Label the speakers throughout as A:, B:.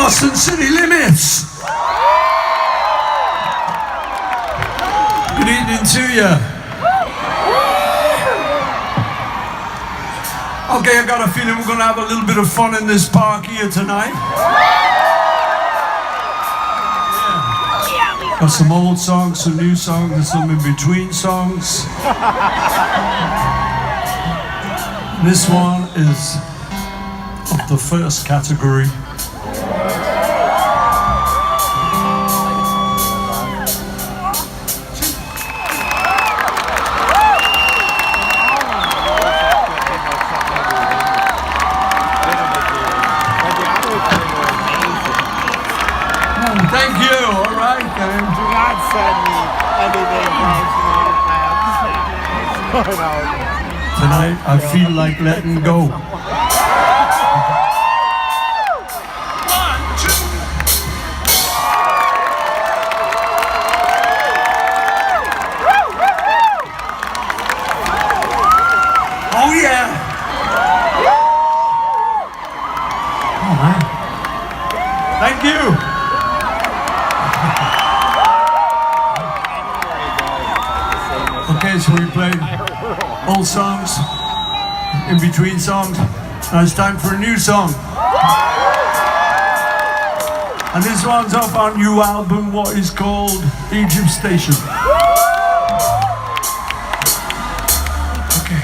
A: Boston City Limits. Good evening to you. Okay, I got a feeling we're going to have a little bit of fun in this park here tonight. Yeah. Got some old songs, some new songs, and some in-between songs. This one is of the first category. Thank you, all right, Karen.
B: Do not send me anything
A: Tonight, I feel like letting go. Oh, yeah. Oh, man. Thank you. Okay, so we played old songs, in between songs. Now it's time for a new song. And this one's off our new album, what is called Egypt Station. Okay.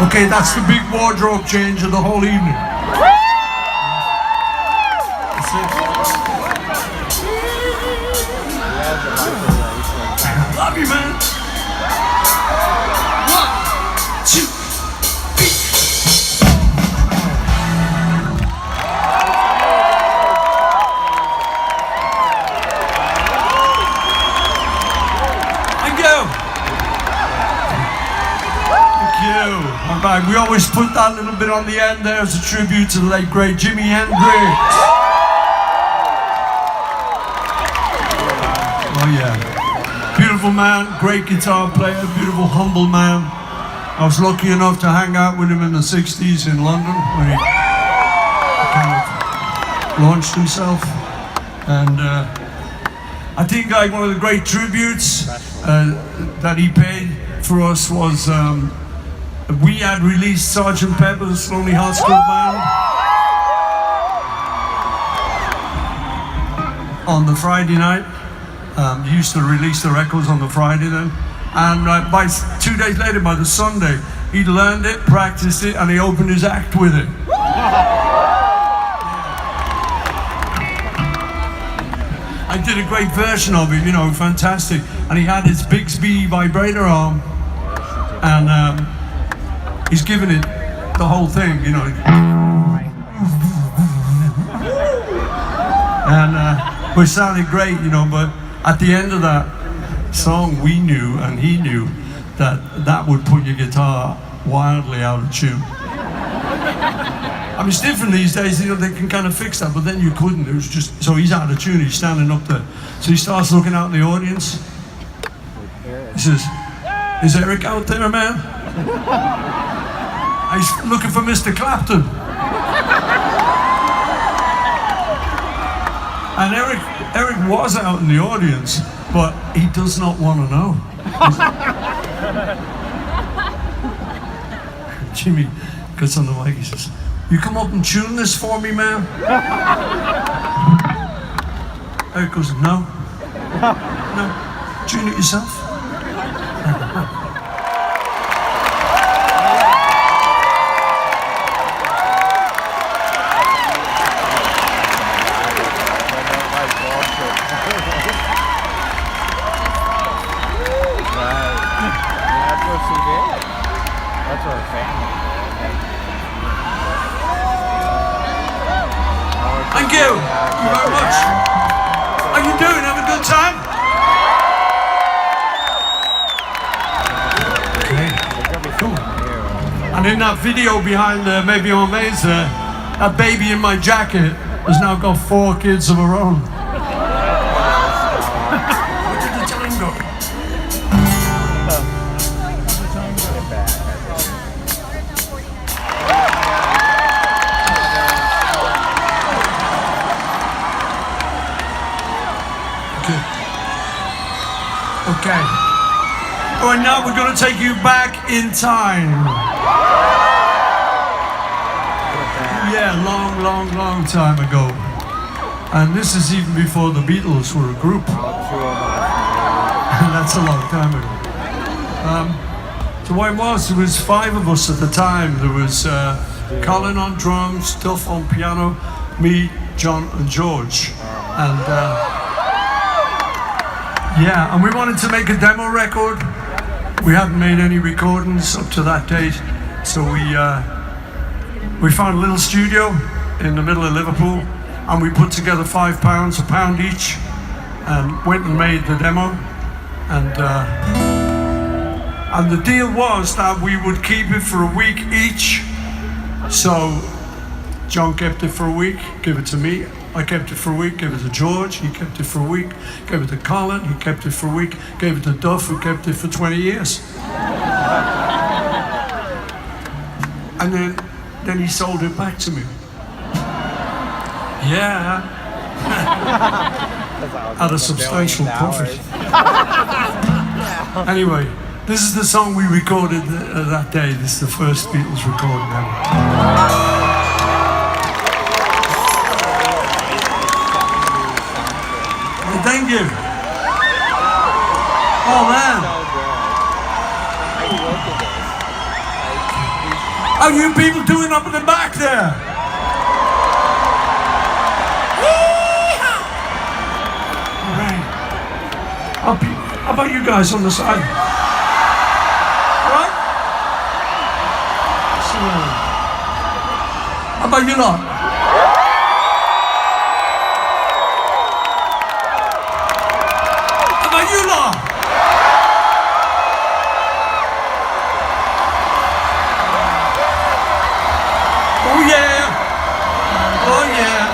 A: Okay, that's the big wardrobe change of the whole evening. That's it. Love you, man. 1, 2, 3. Thank you. All right, we always put that little bit on the end there as a tribute to the late great Jimi Hendrix. Oh yeah, beautiful man, great guitar player, beautiful humble man. I was lucky enough to hang out with him in the 60s in London when he kind of launched himself. And I think like one of the great tributes that he paid for us was we had released Sgt. Pepper's Lonely Hearts Club Band on the Friday night. He used to release the records on the Friday then. And by 2 days later, by the Sunday, he learned it, practiced it, and he opened his act with it. I did a great version of it, you know, fantastic. And he had his Bixby vibrator arm, and he's giving it the whole thing, you know. And it sounded great, you know, but at the end of that song, we knew, and he knew, that that would put your guitar wildly out of tune. I mean, it's different these days, you know, they can kind of fix that, but then you couldn't. It was just, so he's out of tune, he's standing up there. So he starts looking out in the audience. He says, "Is Eric out there, man?" He's looking for Mr. Clapton. And Eric was out in the audience, but he does not want to know. Jimmy gets on the mic, he says, "You come up and tune this for me, man?" Eric goes, "No. No. Tune it yourself." Thank you. Thank you very much. How you doing? Have a good time? Okay. Cool. And in that video behind Maybe On Maze there, that baby in my jacket has now got 4 kids of her own. Where did the time go? Okay. All right, now we're going to take you back in time. Yeah, long time ago. And this is even before the Beatles were a group. And that's a long time ago. So what it was, there was 5 of us at the time. There was Colin on drums, Duff on piano, me, John and George. And yeah, and we wanted to make a demo record. We hadn't made any recordings up to that date, so we found a little studio in the middle of Liverpool, and we put together £5, a pound each, and went and made the demo. And the deal was that we would keep it for a week each. So John kept it for a week, gave it to me. I kept it for a week, gave it to George, he kept it for a week, gave it to Colin, he kept it for a week, gave it to Duff, who kept it for 20 years. And then he sold it back to me. Yeah. At a substantial profit. Anyway, this is the song we recorded that day. This is the first Beatles recording ever. Thank you. Oh man. How you people doing up in the back there? All right. How about you guys on the side? Right? So, how about you lot? You lot. Oh yeah. Oh yeah.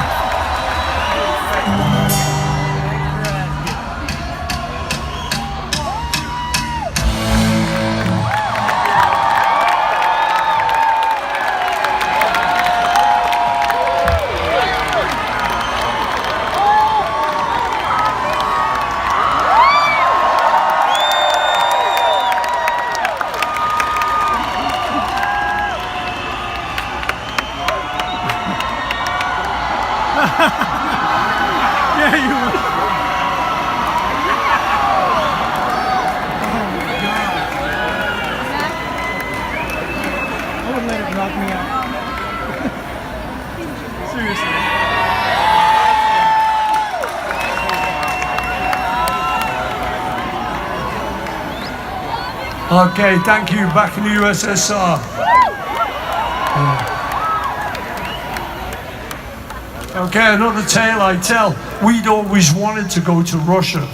B: Yeah, you will. I would let it knock me out. Seriously.
A: Okay, thank you. Back in the USSR. Okay, another tale I tell. We'd always wanted to go to Russia,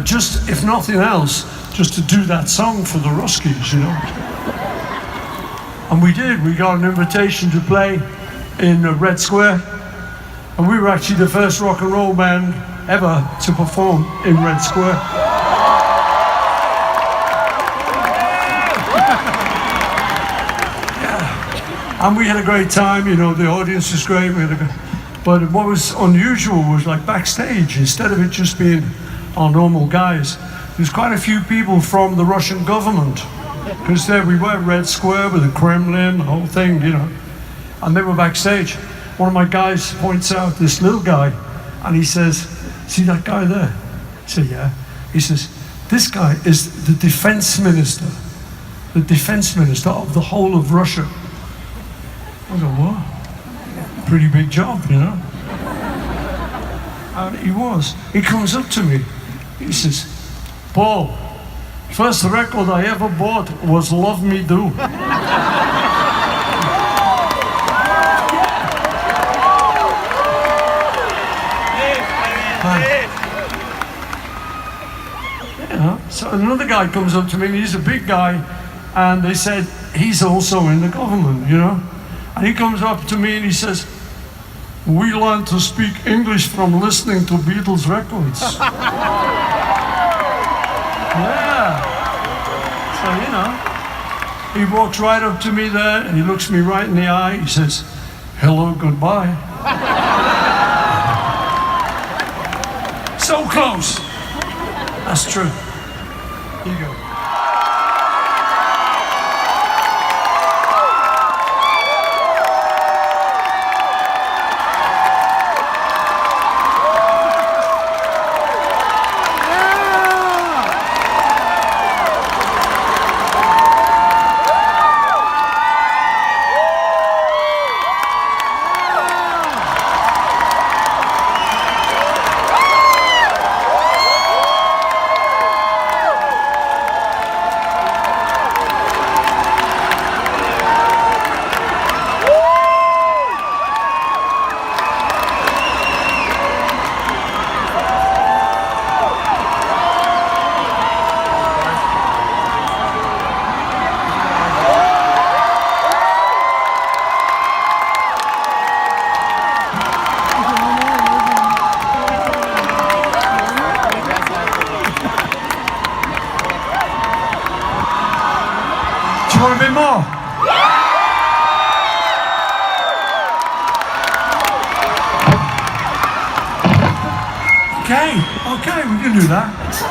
A: just, if nothing else, just to do that song for the Ruskies, you know. And we did. We got an invitation to play in Red Square, and we were actually the first rock and roll band ever to perform in Red Square. Yeah. And we had a great time, you know, the audience was great. But what was unusual was, like, backstage, instead of it just being our normal guys, there's quite a few people from the Russian government, because there we were, Red Square with the Kremlin, the whole thing, you know, and they were backstage. One of my guys points out this little guy, and he says, "See that guy there?" I said, "Yeah." He says, "This guy is the defense minister of the whole of Russia." I go, "What? Pretty big job, you know." And he was. He comes up to me. He says, "Paul, first record I ever bought was Love Me Do." Yeah. So another guy comes up to me, and he's a big guy, and they said, he's also in the government, you know. And he comes up to me and he says, "We learned to speak English from listening to Beatles records." Yeah. So, you know, he walks right up to me there and he looks me right in the eye. He says, "Hello, goodbye." So close. That's true. Here you go. Do you want a bit more? Okay, we can do that.